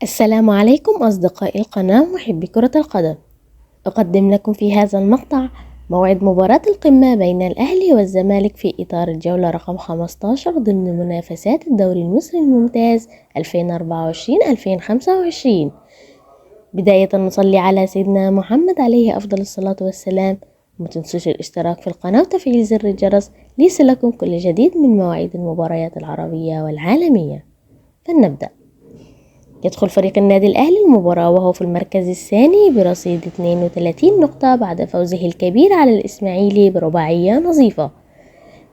السلام عليكم أصدقائي القناة محبي كرة القدم. أقدم لكم في هذا المقطع موعد مباراة القمة بين الأهلي والزمالك في إطار الجولة رقم 15 ضمن منافسات الدوري المصري الممتاز 2024-2025. بداية نصلي على سيدنا محمد عليه أفضل الصلاة والسلام، وما تنسوش الاشتراك في القناة وتفعيل زر الجرس ليصلكم كل جديد من مواعيد المباريات العربية والعالمية. فلنبدأ. يدخل فريق النادي الأهلي المباراة وهو في المركز الثاني برصيد 32 نقطة بعد فوزه الكبير على الإسماعيلي برباعية نظيفة،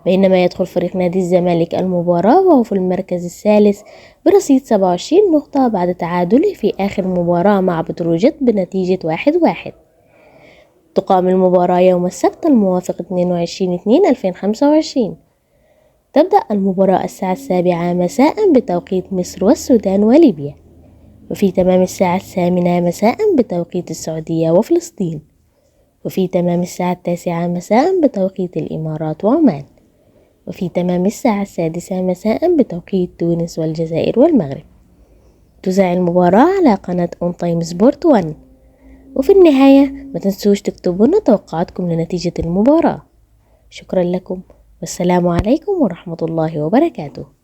بينما يدخل فريق نادي الزمالك المباراة وهو في المركز الثالث برصيد 27 نقطة بعد تعادله في آخر مباراة مع بتروجيت بنتيجة 1-1. تقام المباراة يوم السبت الموافق 22/2/2025. تبدأ المباراة الساعة 7 مساء بتوقيت مصر والسودان وليبيا، وفي تمام الساعة 8 مساء بتوقيت السعودية وفلسطين، وفي تمام الساعة 9 مساء بتوقيت الإمارات وعمان، وفي تمام الساعة 6 مساء بتوقيت تونس والجزائر والمغرب. تذاع المباراة على قناة أون تايم سبورت 1. وفي النهاية ما تنسوش تكتبوا لنا توقعاتكم لنتيجة المباراة. شكرا لكم، والسلام عليكم ورحمة الله وبركاته.